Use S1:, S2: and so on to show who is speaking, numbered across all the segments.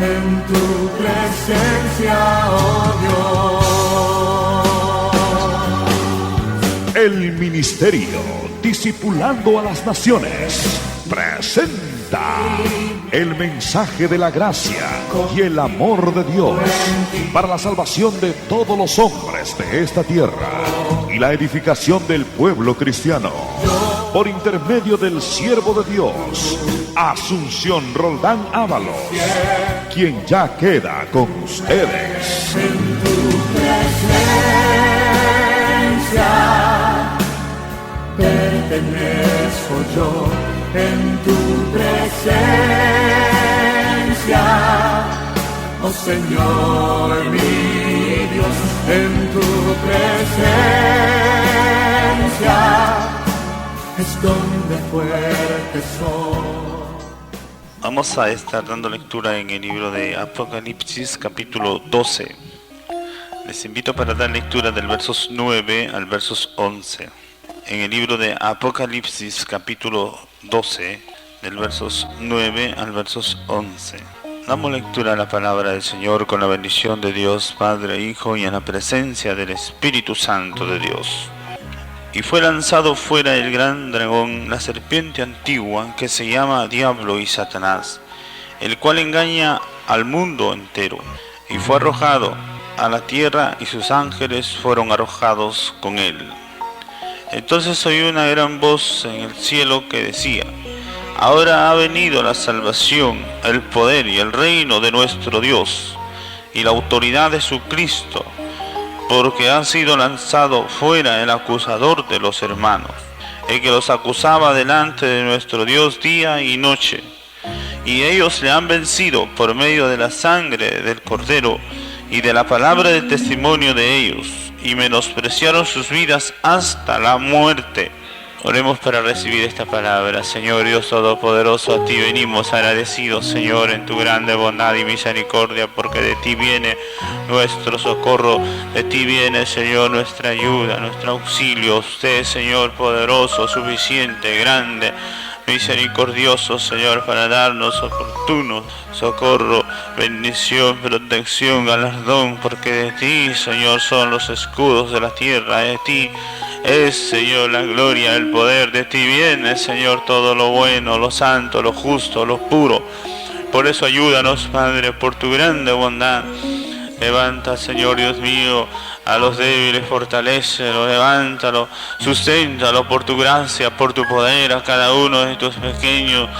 S1: en tu presencia, oh Dios.
S2: El ministerio Discipulando a las Naciones presenta el mensaje de la gracia y el amor de Dios para la salvación de todos los hombres de esta tierra y la edificación del pueblo cristiano, por intermedio del siervo de Dios, Asunción Roldán Ábalos, quien ya queda con ustedes.
S1: En tu presencia pertenezco yo, en tu presencia, oh Señor mi Dios, en tu presencia es donde fuerte soy.
S3: Vamos a estar dando lectura en el libro de Apocalipsis, capítulo 12. Les invito para dar lectura del versos 9 al versos 11. En el libro de Apocalipsis, capítulo 12, del versos 9 al versos 11. Damos lectura a la palabra del Señor con la bendición de Dios, Padre, Hijo y en la presencia del Espíritu Santo de Dios. Y fue lanzado fuera el gran dragón, la serpiente antigua, que se llama Diablo y Satanás, el cual engaña al mundo entero. Y fue arrojado a la tierra, y sus ángeles fueron arrojados con él. Entonces oí una gran voz en el cielo que decía: ahora ha venido la salvación, el poder y el reino de nuestro Dios, y la autoridad de su Cristo, porque ha sido lanzado fuera el acusador de los hermanos, el que los acusaba delante de nuestro Dios día y noche. Y ellos le han vencido por medio de la sangre del Cordero y de la palabra de testimonio de ellos, y menospreciaron sus vidas hasta la muerte. Oremos para recibir esta palabra. Señor Dios Todopoderoso, a ti venimos agradecidos, Señor, en tu grande bondad y misericordia, porque de ti viene nuestro socorro, de ti viene, Señor, nuestra ayuda, nuestro auxilio. Usted, Señor, poderoso, suficiente, grande, misericordioso, Señor, para darnos oportuno socorro, bendición, protección, galardón, porque de ti, Señor, son los escudos de la tierra, de ti es, Señor, la gloria, el poder, de ti viene, Señor, todo lo bueno, lo santo, lo justo, lo puro. Por eso ayúdanos, Padre, por tu grande bondad. Levanta, Señor Dios mío, a los débiles, fortalécelo, levántalo, susténtalo por tu gracia, por tu poder, a cada uno de tus pequeños,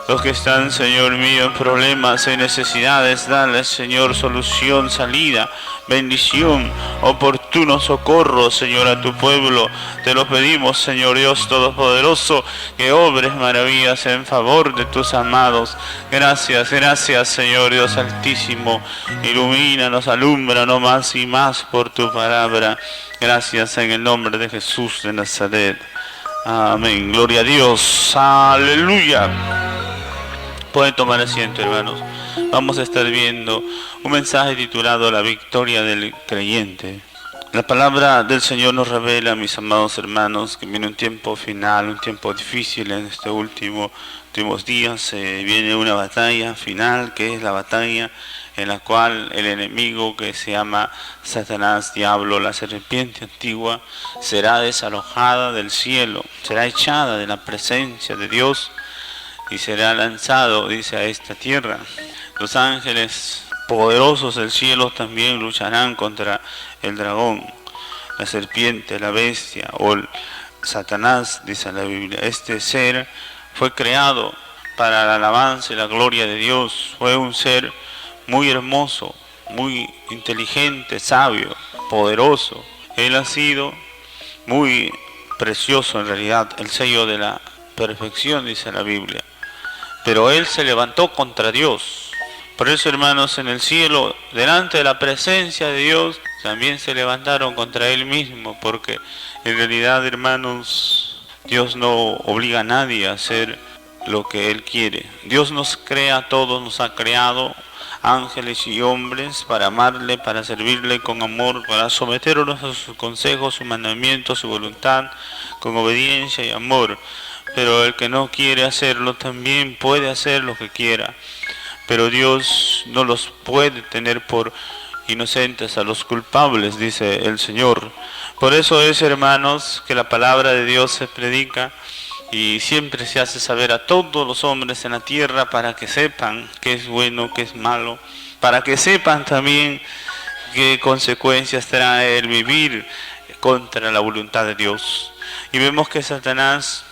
S3: los que están, Señor mío, en problemas, en necesidades, dale, Señor, solución, salida, bendición, oportuno socorro, Señor, a tu pueblo. Te lo pedimos, Señor Dios Todopoderoso, que obres maravillas en favor de tus amados. Gracias, gracias, Señor Dios Altísimo. Ilumínanos, alúmbranos más y más por tu palabra. Gracias en el nombre de Jesús de Nazaret. Amén. Gloria a Dios. Aleluya. Pueden tomar asiento, hermanos. Vamos a estar viendo un mensaje titulado La victoria del creyente. La palabra del Señor nos revela, mis amados hermanos, que viene un tiempo final, un tiempo difícil en estos últimos días. Viene una batalla final, que es la batalla en la cual el enemigo, que se llama Satanás, Diablo, la serpiente antigua, será desalojada del cielo, será echada de la presencia de Dios y será lanzado, dice, a esta tierra. Los ángeles poderosos del cielo también lucharán contra el dragón, la serpiente, la bestia o el Satanás, dice la Biblia. Este ser fue creado para la alabanza y la gloria de Dios. Fue un ser muy hermoso, muy inteligente, sabio, poderoso. Él ha sido muy precioso, en realidad, el sello de la perfección, dice la Biblia. Pero él se levantó contra Dios. Por eso, hermanos, en el cielo, delante de la presencia de Dios, también se levantaron contra él mismo, porque en realidad, hermanos, Dios no obliga a nadie a hacer lo que él quiere. Dios nos crea a todos, nos ha creado ángeles y hombres para amarle, para servirle con amor, para someternos a sus consejos, sus mandamientos, su voluntad, con obediencia y amor. Pero el que no quiere hacerlo también puede hacer lo que quiera. pero Dios no los puede tener por inocentes a los culpables, dice el Señor. Por eso es, hermanos, que la palabra de Dios se predica y siempre se hace saber a todos los hombres en la tierra para que sepan qué es bueno, qué es malo, para que sepan también qué consecuencias trae el vivir contra la voluntad de Dios. Y vemos que Satanás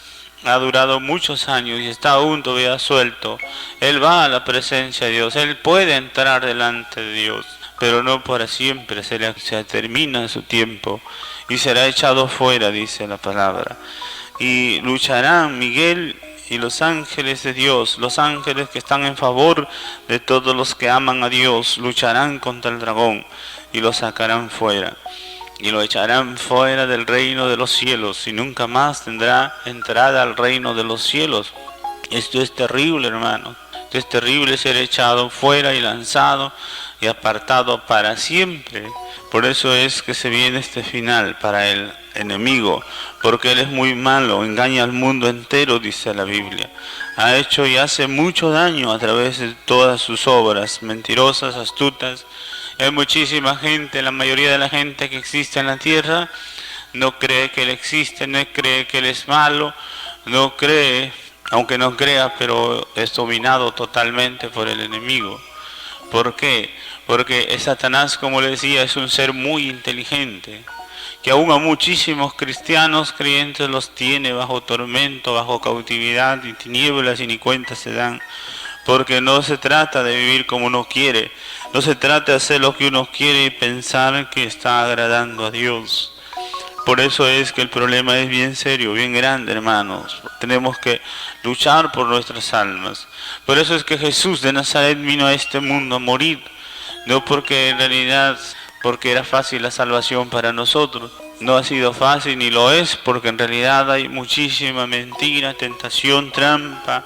S3: ha durado muchos años y está aún todavía suelto. Él va a la presencia de Dios, él puede entrar delante de Dios, pero no para siempre, se termina su tiempo y será echado fuera, dice la palabra. Y lucharán Miguel y los ángeles de Dios, los ángeles que están en favor de todos los que aman a Dios, lucharán contra el dragón y lo sacarán fuera. Y lo echarán fuera del reino de los cielos y nunca más tendrá entrada al reino de los cielos. Esto es terrible, hermano. Esto es terrible, ser echado fuera y lanzado y apartado para siempre. Por eso es que se viene este final para el enemigo, porque él es muy malo, engaña al mundo entero, dice la Biblia. Ha hecho y hace mucho daño a través de todas sus obras mentirosas, astutas. Hay muchísima gente, la mayoría de la gente que existe en la tierra no cree que él existe, no cree que él es malo, no cree, aunque no crea, pero es dominado totalmente por el enemigo. ¿Por qué? Porque Satanás, como le decía, es un ser muy inteligente, que aún a muchísimos cristianos creyentes los tiene bajo tormento, bajo cautividad y tinieblas y ni cuenta se dan. Porque no se trata de vivir como uno quiere, no se trata de hacer lo que uno quiere y pensar que está agradando a Dios. Por eso es que el problema es bien serio, bien grande, hermanos. Tenemos que luchar por nuestras almas. Por eso es que Jesús de Nazaret vino a este mundo a morir. No porque en realidad, porque era fácil la salvación para nosotros. No ha sido fácil ni lo es, porque en realidad hay muchísima mentira, tentación, trampa.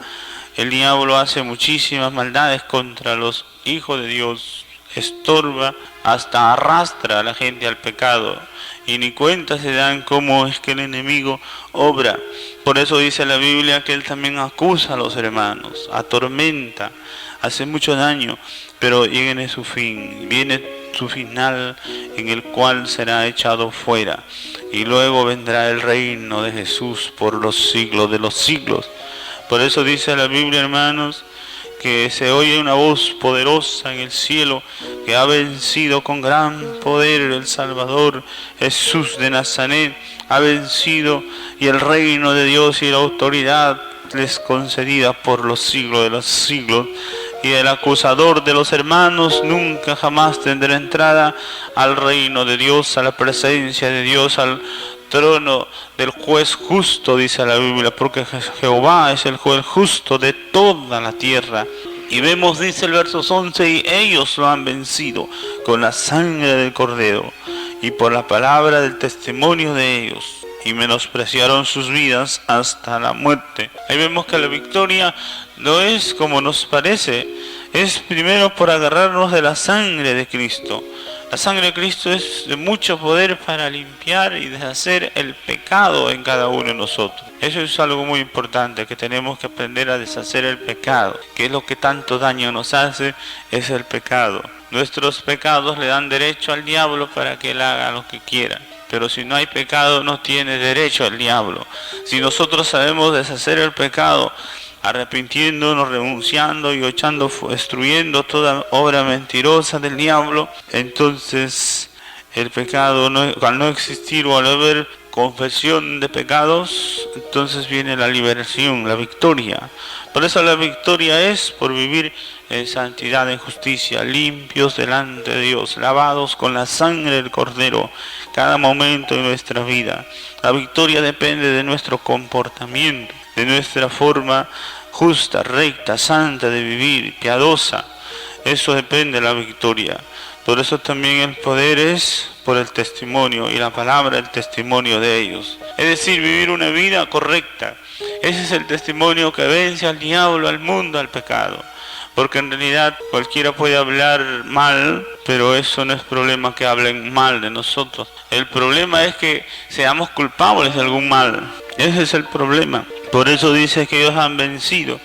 S3: El diablo hace muchísimas maldades contra los hijos de Dios, estorba, hasta arrastra a la gente al pecado. Y ni cuenta se dan cómo es que el enemigo obra. Por eso dice la Biblia que él también acusa a los hermanos, atormenta, hace mucho daño, pero viene su fin, viene su final en el cual será echado fuera. Y luego vendrá el reino de Jesús por los siglos de los siglos. Por eso dice la Biblia, hermanos, que se oye una voz poderosa en el cielo, que ha vencido con gran poder el Salvador, Jesús de Nazaret, ha vencido, y el reino de Dios y la autoridad les concedida por los siglos de los siglos. Y el acusador de los hermanos nunca jamás tendrá entrada al reino de Dios, a la presencia de Dios, al trono del juez justo, dice la Biblia, porque Jehová es el juez justo de toda la tierra. Y vemos, dice el verso 11, y ellos lo han vencido con la sangre del Cordero y por la palabra del testimonio de ellos, y menospreciaron sus vidas hasta la muerte. Ahí vemos que la victoria no es como nos parece, es primero por agarrarnos de la sangre de Cristo. La sangre de Cristo es de mucho poder para limpiar y deshacer el pecado en cada uno de nosotros. Eso es algo muy importante, que tenemos que aprender a deshacer el pecado, que es lo que tanto daño nos hace, es el pecado. Nuestros pecados le dan derecho al diablo para que él haga lo que quiera. Pero si no hay pecado, no tiene derecho al diablo. Si nosotros sabemos deshacer el pecado, arrepintiéndonos, renunciando y destruyendo toda obra mentirosa del diablo, entonces el pecado, al no existir o al haber confesión de pecados, entonces viene la liberación, la victoria. Por eso la victoria es por vivir en santidad, en justicia, limpios delante de Dios, lavados con la sangre del Cordero, cada momento de nuestra vida. La victoria depende de nuestro comportamiento, de nuestra forma justa, recta, santa de vivir, piadosa. Eso depende de la victoria. Por eso también el poder es por el testimonio y la palabra el testimonio de ellos. Es decir, vivir una vida correcta. Ese es el testimonio que vence al diablo, al mundo, al pecado. Porque en realidad cualquiera puede hablar mal, pero eso no es problema que hablen mal de nosotros. El problema es que seamos culpables de algún mal. Ese es el problema. Por eso dice que ellos han vencido.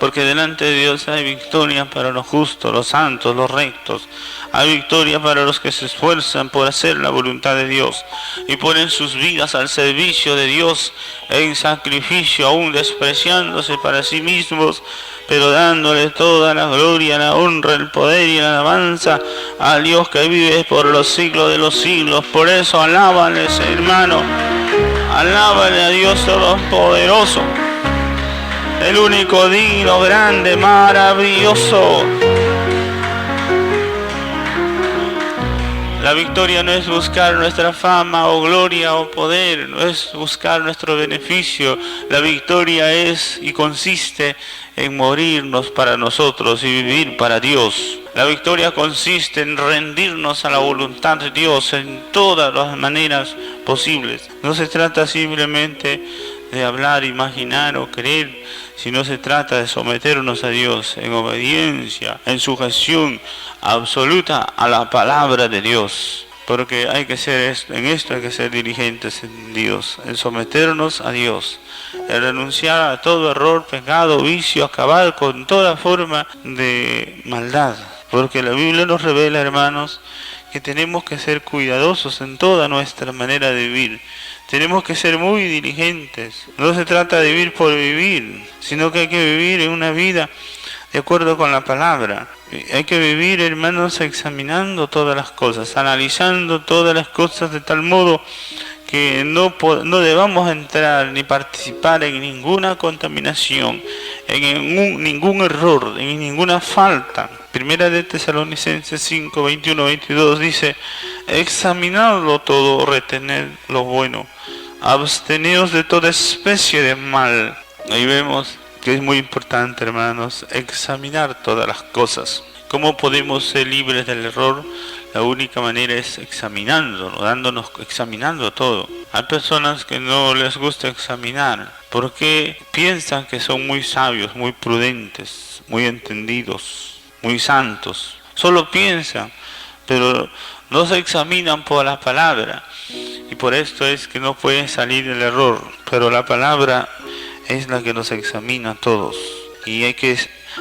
S3: porque delante de Dios hay victoria para los justos, los santos, los rectos. Hay victoria para los que se esfuerzan por hacer la voluntad de Dios y ponen sus vidas al servicio de Dios en sacrificio, aún despreciándose para sí mismos, pero dándole toda la gloria, la honra, el poder y la alabanza al Dios que vive por los siglos de los siglos. Por eso alábales, hermano, alábale a Dios Todopoderoso, el único digno, grande, maravilloso. La victoria no es buscar nuestra fama o gloria o poder, no es buscar nuestro beneficio. La victoria es y consiste en morirnos para nosotros y vivir para Dios. La victoria consiste en rendirnos a la voluntad de Dios en todas las maneras posibles. No se trata simplemente de hablar, imaginar o creer, sino se trata de someternos a Dios en obediencia, en sujeción absoluta a la palabra de Dios. Porque hay que ser en esto hay que ser diligentes en Dios, en someternos a Dios, en renunciar a todo error, pecado, vicio, acabar con toda forma de maldad. Porque la Biblia nos revela, hermanos, que tenemos que ser cuidadosos en toda nuestra manera de vivir. Tenemos que ser muy diligentes. No se trata de vivir por vivir, sino que hay que vivir en una vida de acuerdo con la palabra. Hay que vivir, hermanos, examinando todas las cosas, analizando todas las cosas de tal modo que no debamos entrar ni participar en ninguna contaminación, en ningún error, en ninguna falta. Primera de Tesalonicenses 5, 21, 22 dice: examinadlo todo, retened lo bueno, absteneos de toda especie de mal. Ahí vemos que es muy importante, hermanos, examinar todas las cosas. ¿Cómo podemos ser libres del error? La única manera es examinándolo, examinando todo. Hay personas que no les gusta examinar porque piensan que son muy sabios, muy prudentes, muy entendidos, muy santos. Solo piensan, pero no se examinan por la palabra. Y por esto es que no pueden salir del error. Pero la palabra es la que nos examina a todos. Y hay que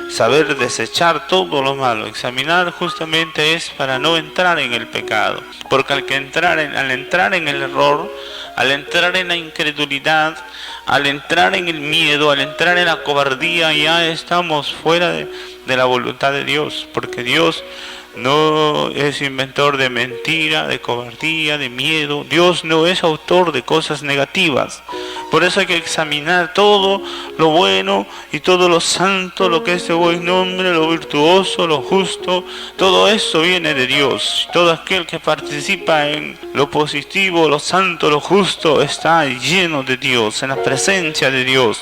S3: saber desechar todo lo malo. Examinar justamente es para no entrar en el pecado. Porque al entrar en el error, al entrar en la incredulidad, al entrar en el miedo, al entrar en la cobardía, ya estamos fuera de la voluntad de Dios. Porque Dios no es inventor de mentira, de cobardía, de miedo. Dios no es autor de cosas negativas. Por eso hay que examinar todo lo bueno y todo lo santo, lo que es de buen nombre, lo virtuoso, lo justo. Todo eso viene de Dios. Todo aquel que participa en lo positivo, lo santo, lo justo, está lleno de Dios, en la presencia de Dios.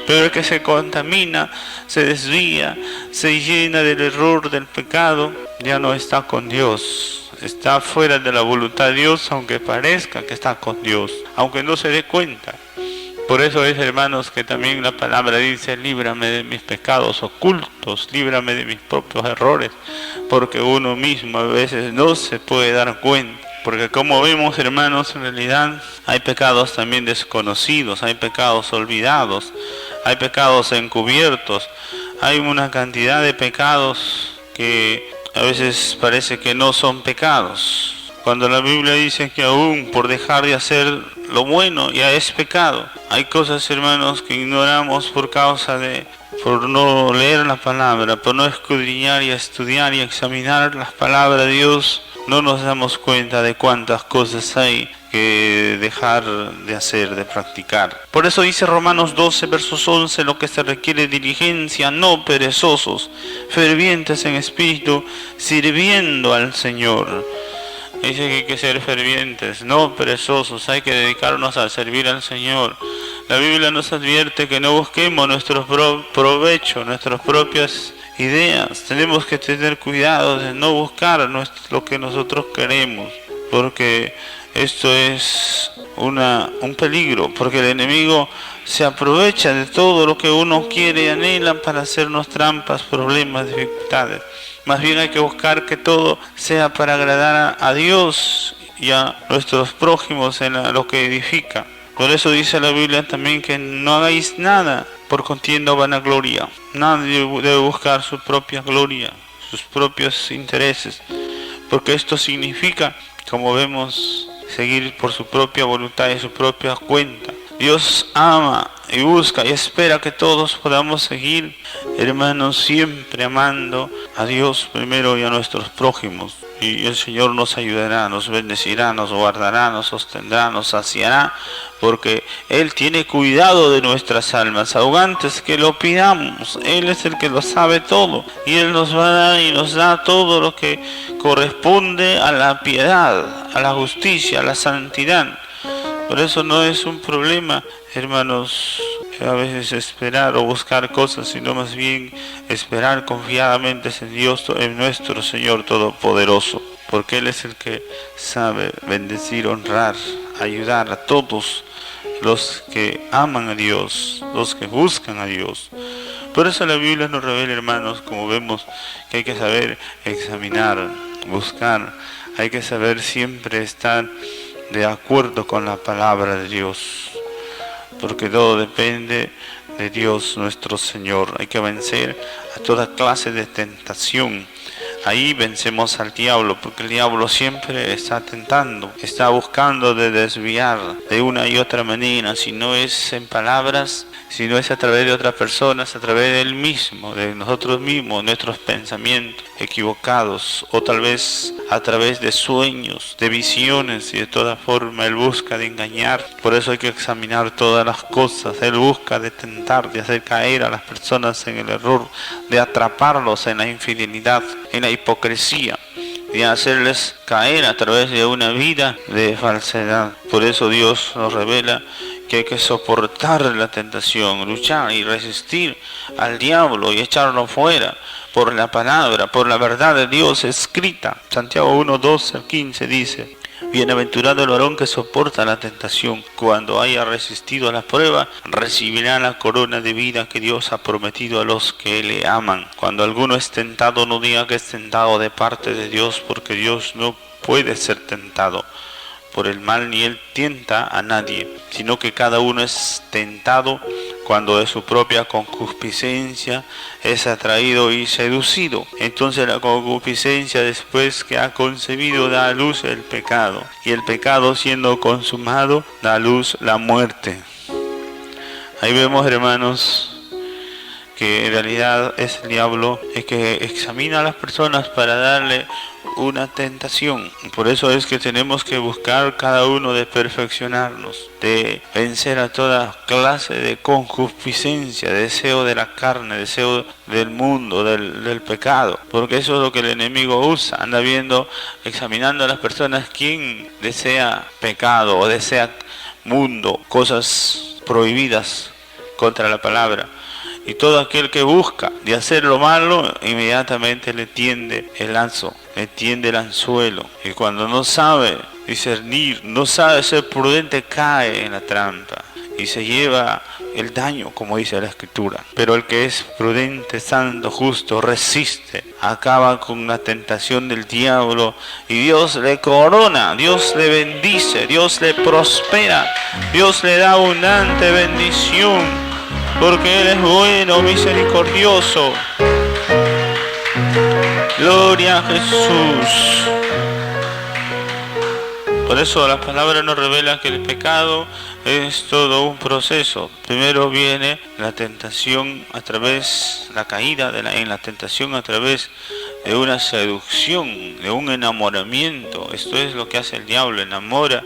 S3: Pero el que se contamina, se desvía, se llena del error, del pecado, ya no está con Dios. Está fuera de la voluntad de Dios, aunque parezca que está con Dios, aunque no se dé cuenta. Por eso es, hermanos, que también la palabra dice: líbrame de mis pecados ocultos, líbrame de mis propios errores, porque uno mismo a veces no se puede dar cuenta. Porque como vemos, hermanos, en realidad hay pecados también desconocidos, hay pecados olvidados, hay pecados encubiertos, hay una cantidad de pecados que a veces parece que no son pecados. Cuando la Biblia dice que aún por dejar de hacer lo bueno ya es pecado. Hay cosas, hermanos, que ignoramos por no leer la palabra, por no escudriñar y estudiar y examinar las palabras de Dios. No nos damos cuenta de cuántas cosas hay que dejar de hacer, de practicar. Por eso dice Romanos 12, versos 11, lo que se requiere diligencia, no perezosos, fervientes en espíritu, sirviendo al Señor. Dice que hay que ser fervientes, no perezosos, hay que dedicarnos a servir al Señor. La Biblia nos advierte que no busquemos nuestro provecho, nuestras propias ideas. Tenemos que tener cuidado de no buscar lo que nosotros queremos, porque esto es un peligro, porque el enemigo se aprovecha de todo lo que uno quiere y anhela para hacernos trampas, problemas, dificultades. Más bien hay que buscar que todo sea para agradar a Dios y a nuestros prójimos en lo que edifica. Por eso dice la Biblia también que no hagáis nada por contienda o vanagloria. Nadie debe buscar su propia gloria, sus propios intereses, porque esto significa, como vemos, seguir por su propia voluntad y su propia cuenta. Dios ama y busca y espera que todos podamos seguir, hermanos, siempre amando a Dios primero y a nuestros prójimos. Y el Señor nos ayudará, nos bendecirá, nos guardará, nos sostendrá, nos saciará, porque Él tiene cuidado de nuestras almas, aun antes que lo pidamos. Él es el que lo sabe todo, y Él nos va a dar y nos da todo lo que corresponde a la piedad, a la justicia, a la santidad. Por eso no es un problema, hermanos, a veces esperar o buscar cosas, sino más bien esperar confiadamente en Dios, en nuestro Señor Todopoderoso, porque Él es el que sabe bendecir, honrar, ayudar a todos los que aman a Dios, los que buscan a Dios. Por eso la Biblia nos revela, hermanos, como vemos, que hay que saber examinar, buscar, hay que saber siempre estar de acuerdo con la palabra de Dios, porque todo depende de Dios nuestro Señor. Hay que vencer a toda clase de tentación. Ahí vencemos al diablo, porque el diablo siempre está tentando, está buscando de desviar de una y otra manera, si no es en palabras, si no es a través de otras personas, a través de él mismo, de nosotros mismos, nuestros pensamientos equivocados, o tal vez a través de sueños, de visiones, y de toda forma él busca de engañar. Por eso hay que examinar todas las cosas. Él busca de tentar, de hacer caer a las personas en el error, de atraparlos en la infidelidad, en la hipocresía, de hacerles caer a través de una vida de falsedad. Por eso Dios nos revela que hay que soportar la tentación, luchar y resistir al diablo y echarlo fuera por la palabra, por la verdad de Dios escrita. Santiago 1:12-15 dice: bienaventurado el varón que soporta la tentación, cuando haya resistido a la prueba, recibirá la corona de vida que Dios ha prometido a los que le aman. Cuando alguno es tentado, no diga que es tentado de parte de Dios, porque Dios no puede ser tentado por el mal, ni él tienta a nadie, sino que cada uno es tentado cuando de su propia concupiscencia es atraído y seducido. Entonces la concupiscencia, después que ha concebido, da a luz el pecado, y el pecado, siendo consumado, da a luz la muerte. Ahí vemos, hermanos, que en realidad es el diablo el que examina a las personas para darle una tentación. Por eso es que tenemos que buscar cada uno de perfeccionarnos, de vencer a toda clase de concupiscencia, deseo de la carne, deseo del mundo, del pecado, porque eso es lo que el enemigo usa. Anda viendo, examinando a las personas quién desea pecado o desea mundo, cosas prohibidas contra la palabra. Y todo aquel que busca de hacer lo malo, inmediatamente le tiende el lazo, le tiende el anzuelo. Y cuando no sabe discernir, no sabe ser prudente, cae en la trampa y se lleva el daño, como dice la Escritura. Pero el que es prudente, santo, justo, resiste, acaba con la tentación del diablo, y Dios le corona, Dios le bendice, Dios le prospera, Dios le da abundante bendición, porque Él es bueno, misericordioso. Gloria a Jesús. Por eso la palabra nos revela que el pecado es todo un proceso. Primero viene la tentación a través, la caída en la tentación a través de una seducción, de un enamoramiento. Esto es lo que hace el diablo, enamora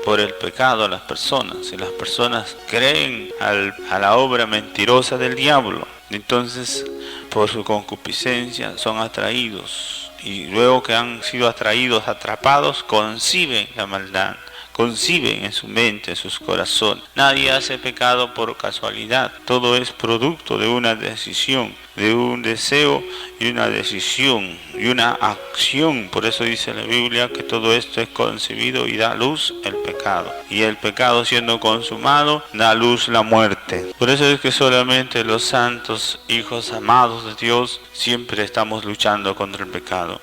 S3: por el pecado a las personas, y las personas creen a la obra mentirosa del diablo. Entonces, por su concupiscencia son atraídos, y luego que han sido atraídos, atrapados, conciben la maldad, conciben en su mente, en sus corazones. Nadie hace pecado por casualidad, todo es producto de una decisión, de un deseo y una decisión y una acción. Por eso dice la Biblia que todo esto es concebido y da luz el pecado, y el pecado, siendo consumado, da luz la muerte. Por eso es que solamente los santos hijos amados de Dios siempre estamos luchando contra el pecado.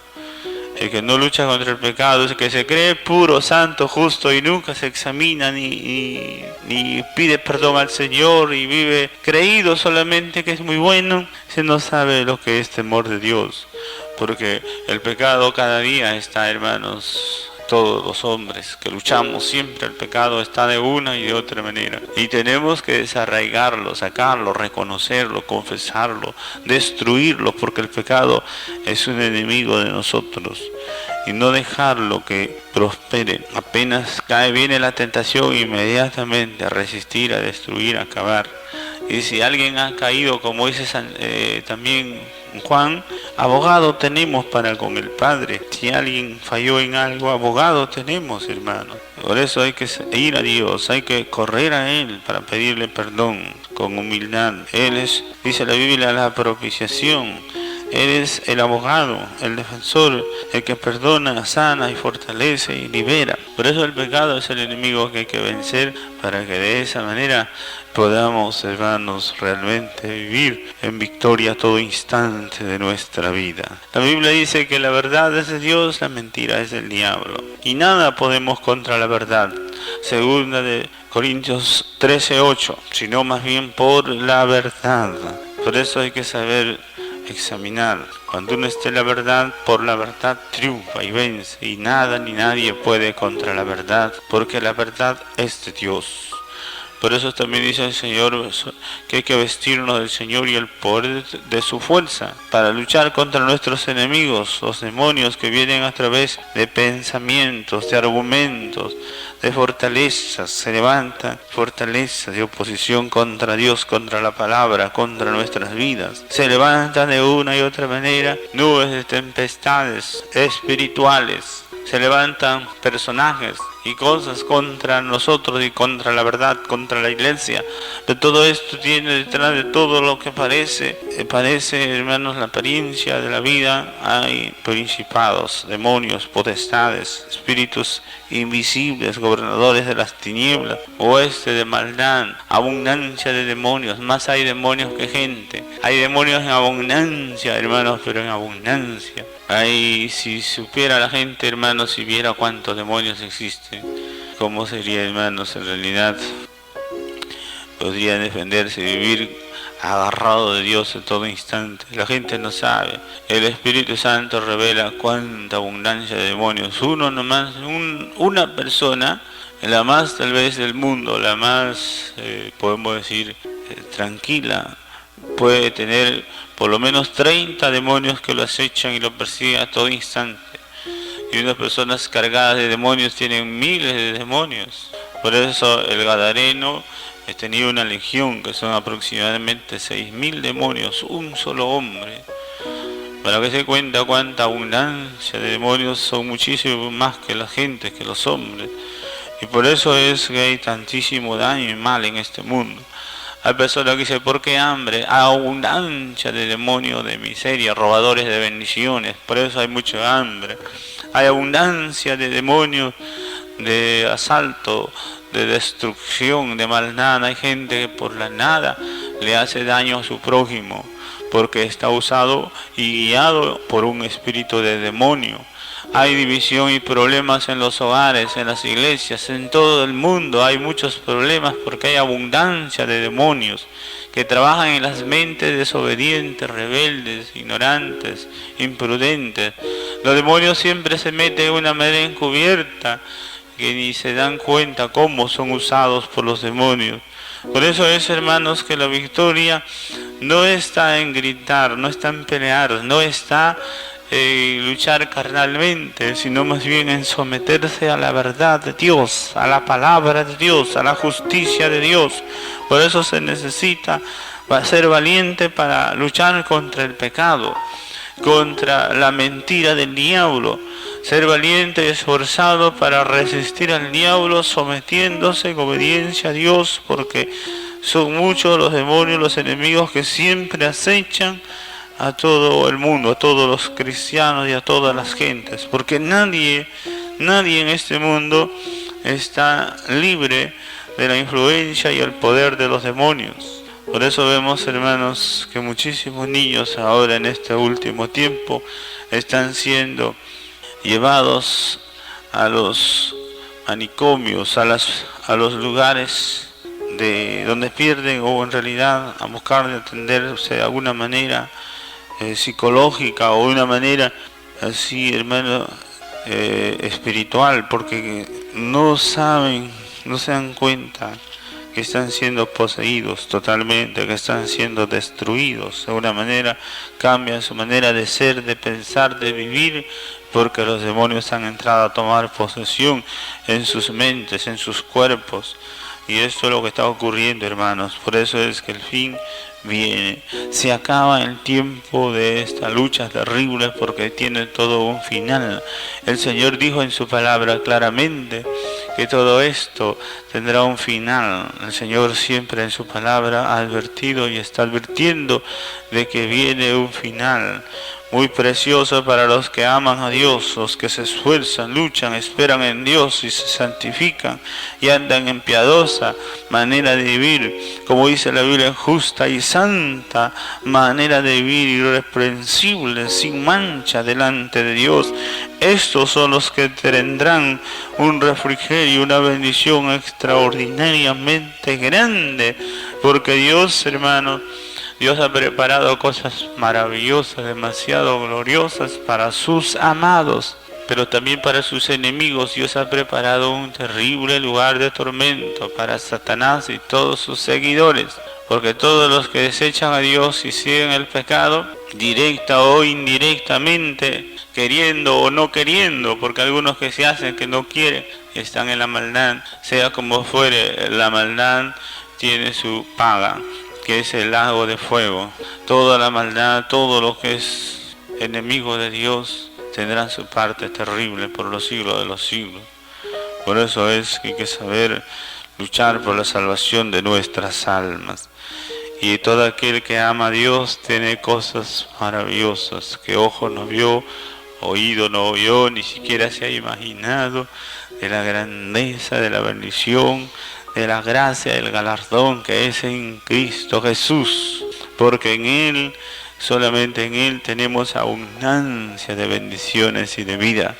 S3: El que no lucha contra el pecado es el que se cree puro, santo, justo y nunca se examina ni pide perdón al Señor y vive creído solamente que es muy bueno. Se no sabe lo que es temor de Dios, porque el pecado cada día está, hermanos. Todos los hombres que luchamos siempre, el pecado está de una y de otra manera. Y tenemos que desarraigarlo, sacarlo, reconocerlo, confesarlo, destruirlo, porque el pecado es un enemigo de nosotros. Y no dejarlo que prospere. Apenas viene la tentación, inmediatamente a resistir, a destruir, a acabar. Y si alguien ha caído, como dice también Juan, abogado tenemos para con el Padre. Si alguien falló en algo, abogado tenemos, hermanos. Por eso hay que ir a Dios, hay que correr a Él para pedirle perdón con humildad. Él es, dice la Biblia, la propiciación. Él es el abogado, el defensor, el que perdona, sana y fortalece y libera. Por eso el pecado es el enemigo que hay que vencer, para que de esa manera podamos, hermanos, realmente vivir en victoria todo instante de nuestra vida. La Biblia dice que la verdad es de Dios, la mentira es del diablo. Y nada podemos contra la verdad. Segunda de Corintios 13:8, sino más bien por la verdad. Por eso hay que saber examinar. Cuando uno esté en la verdad, por la verdad triunfa y vence, y nada ni nadie puede contra la verdad, porque la verdad es de Dios. Por eso también dice el Señor que hay que vestirnos del Señor y el poder de su fuerza para luchar contra nuestros enemigos, los demonios que vienen a través de pensamientos, de argumentos, de fortalezas. Se levantan fortalezas de oposición contra Dios, contra la palabra, contra nuestras vidas. Se levantan de una y otra manera nubes de tempestades espirituales. Se levantan personajes y cosas contra nosotros y contra la verdad, contra la iglesia. De todo esto tiene detrás de todo lo que parece, hermanos, la apariencia de la vida. Hay principados, demonios, potestades, espíritus invisibles, gobernadores de las tinieblas, oeste de maldad, abundancia de demonios. Más hay demonios que gente. Hay demonios en abundancia, hermanos, pero en abundancia. Ay, si supiera la gente, hermanos, si viera cuántos demonios existen, ¿cómo sería, hermanos? En realidad podrían defenderse y vivir agarrado de Dios en todo instante. La gente no sabe. El Espíritu Santo revela cuánta abundancia de demonios. Uno nomás, una persona, la más tal vez del mundo, la más, podemos decir, tranquila, puede tener por lo menos 30 demonios que lo acechan y lo persiguen a todo instante. Y unas personas cargadas de demonios tienen miles de demonios. Por eso el Gadareno tenía una legión que son aproximadamente 6.000 demonios, un solo hombre. Para que se cuenta cuánta abundancia de demonios, son muchísimo más que la gente, que los hombres. Y por eso es que hay tantísimo daño y mal en este mundo. Hay personas que dicen, ¿por qué hambre? Abundancia de demonios, de miseria, robadores de bendiciones, por eso hay mucha hambre. Hay abundancia de demonios, de asalto, de destrucción, de maldad. Hay gente que por la nada le hace daño a su prójimo, porque está usado y guiado por un espíritu de demonio. Hay división y problemas en los hogares, en las iglesias, en todo el mundo. Hay muchos problemas porque hay abundancia de demonios que trabajan en las mentes desobedientes, rebeldes, ignorantes, imprudentes. Los demonios siempre se meten de una manera encubierta que ni se dan cuenta cómo son usados por los demonios. Por eso es, hermanos, que la victoria no está en gritar, no está en pelear, no está luchar carnalmente, sino más bien en someterse a la verdad de Dios, a la palabra de Dios, a la justicia de Dios. Por eso se necesita ser valiente para luchar contra el pecado, contra la mentira del diablo. Ser valiente y esforzado para resistir al diablo, sometiéndose en obediencia a Dios, porque son muchos los demonios, los enemigos que siempre acechan a todo el mundo, a todos los cristianos y a todas las gentes, porque nadie en este mundo está libre de la influencia y el poder de los demonios. Por eso vemos, hermanos, que muchísimos niños ahora en este último tiempo están siendo llevados a los manicomios, a los lugares de donde pierden, o en realidad a buscar de atenderse de alguna manera psicológica o de una manera así, hermano, espiritual, porque no saben, no se dan cuenta que están siendo poseídos totalmente, que están siendo destruidos. De alguna manera cambian su manera de ser, de pensar, de vivir, porque los demonios han entrado a tomar posesión en sus mentes, en sus cuerpos. Y esto es lo que está ocurriendo, hermanos. Por eso es que el fin viene. Se acaba el tiempo de esta lucha terrible, porque tiene todo un final. El Señor dijo en su palabra claramente que todo esto tendrá un final. El Señor siempre en su palabra ha advertido y está advirtiendo de que viene un final muy precioso para los que aman a Dios, los que se esfuerzan, luchan, esperan en Dios y se santifican y andan en piadosa manera de vivir, como dice la Biblia, justa y santa manera de vivir, irreprensible, sin mancha delante de Dios. Estos son los que tendrán un refrigerio, una bendición extraordinariamente grande, porque Dios, hermano, Dios ha preparado cosas maravillosas, demasiado gloriosas para sus amados, pero también para sus enemigos. Dios ha preparado un terrible lugar de tormento para Satanás y todos sus seguidores, porque todos los que desechan a Dios y siguen el pecado, directa o indirectamente, queriendo o no queriendo, porque algunos que se hacen que no quieren, están en la maldad. Sea como fuere, la maldad tiene su paga, que es el lago de fuego. Toda la maldad, todo lo que es enemigo de Dios, tendrán su parte terrible por los siglos de los siglos. Por eso es que hay que saber luchar por la salvación de nuestras almas. Y todo aquel que ama a Dios tiene cosas maravillosas que ojo no vio, oído no oyó, ni siquiera se ha imaginado, de la grandeza, de la bendición, de la gracia, del galardón que es en Cristo Jesús, porque en Él, solamente en Él, tenemos abundancia de bendiciones y de vida.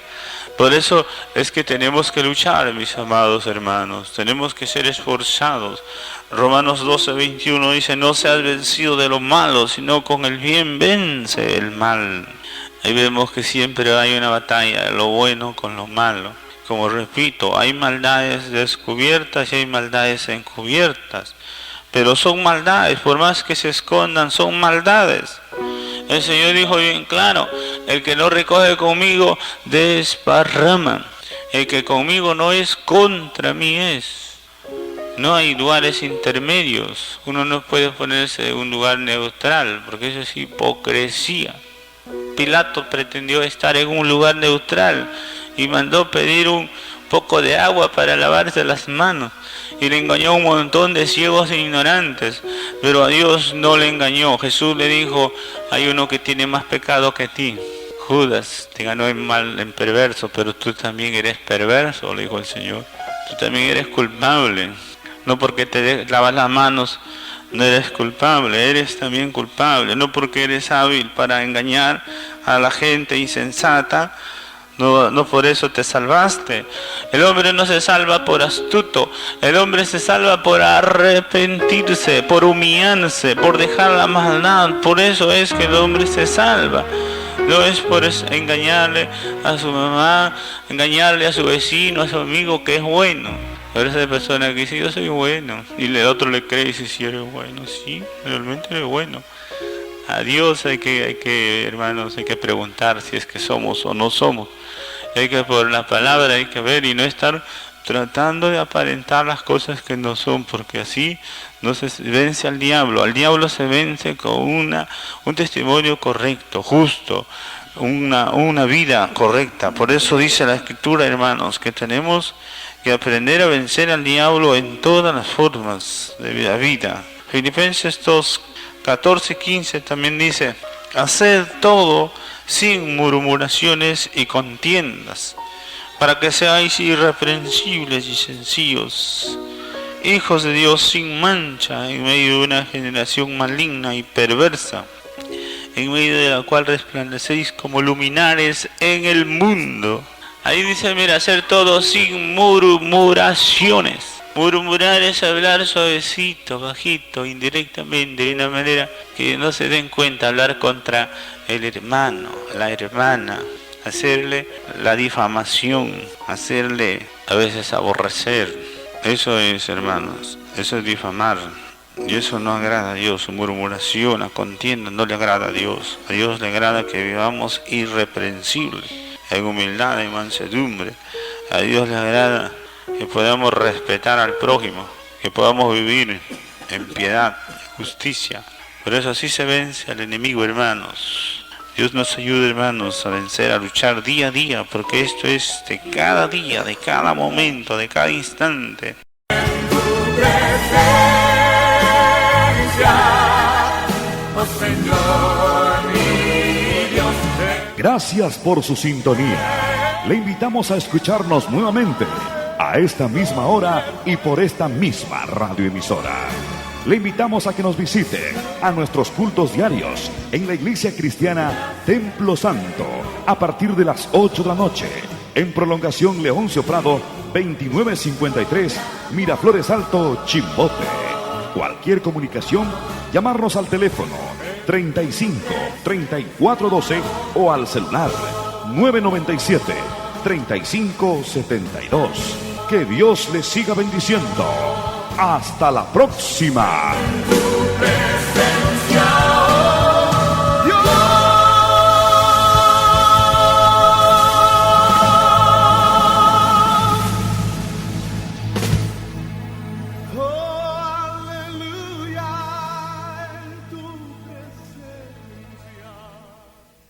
S3: Por eso es que tenemos que luchar, mis amados hermanos, tenemos que ser esforzados. Romanos 12:21 dice: no seas vencido de lo malo, sino con el bien vence el mal. Ahí vemos que siempre hay una batalla de lo bueno con lo malo. Como repito, hay maldades descubiertas y hay maldades encubiertas, pero son maldades, por más que se escondan, son maldades. El Señor dijo bien claro: el que no recoge conmigo desparrama, el que conmigo no es, contra mí es. No hay lugares intermedios, uno no puede ponerse en un lugar neutral, porque eso es hipocresía. Pilato pretendió estar en un lugar neutral y mandó pedir un poco de agua para lavarse las manos, y le engañó a un montón de ciegos e ignorantes, pero a Dios no le engañó. Jesús le dijo: hay uno que tiene más pecado que ti. Judas te ganó en mal, en perverso, pero tú también eres perverso, le dijo el Señor. Tú también eres culpable. No porque te lavas las manos no eres culpable, eres también culpable. No porque eres hábil para engañar a la gente insensata, no por eso te salvaste. El hombre no se salva por astuto, el hombre se salva por arrepentirse, por humillarse, por dejar la maldad. Por eso es que el hombre se salva. No es por engañarle a su mamá, engañarle a su vecino, a su amigo que es bueno. Pero esa persona que dice: yo soy bueno, y el otro le cree y dice: sí, eres bueno. Sí, realmente eres bueno. A Dios hay que, hermanos, hay que preguntar si es que somos o no somos. Hay que, por la palabra, hay que ver y no estar tratando de aparentar las cosas que no son, porque así no se vence al diablo. Al diablo se vence con un testimonio correcto, justo, una vida correcta. Por eso dice la Escritura, hermanos, que tenemos que aprender a vencer al diablo en todas las formas de la vida. Filipenses 2:14-15 también dice: haced todo sin murmuraciones y contiendas, para que seáis irreprensibles y sencillos, hijos de Dios sin mancha, en medio de una generación maligna y perversa, en medio de la cual resplandecéis como luminares en el mundo. Ahí dice, mira, hacer todo sin murmuraciones. Murmurar es hablar suavecito, bajito, indirectamente, de una manera que no se den cuenta, hablar contra el hermano, la hermana, hacerle la difamación, hacerle a veces aborrecer. Eso es, hermanos, eso es difamar. Y eso no agrada a Dios. Su murmuración, la contienda no le agrada a Dios. A Dios le agrada que vivamos irreprensibles, en humildad y mansedumbre. A Dios le agrada que podamos respetar al prójimo, que podamos vivir en piedad, justicia. Por eso así se vence al enemigo, hermanos. Dios nos ayude, hermanos, a vencer, a luchar día a día, porque esto es de cada día, de cada momento, de cada instante.
S1: Oh Señor, mi Dios.
S2: Gracias por su sintonía. Le invitamos a escucharnos nuevamente a esta misma hora y por esta misma radioemisora. Le invitamos a que nos visite a nuestros cultos diarios en la Iglesia Cristiana Templo Santo a partir de las 8 de la noche en Prolongación Leoncio Prado 2953 Miraflores Alto, Chimbote. Cualquier comunicación, llamarnos al teléfono 35 34 12 o al celular 997 35 72. Que Dios les siga bendiciendo. Hasta la próxima.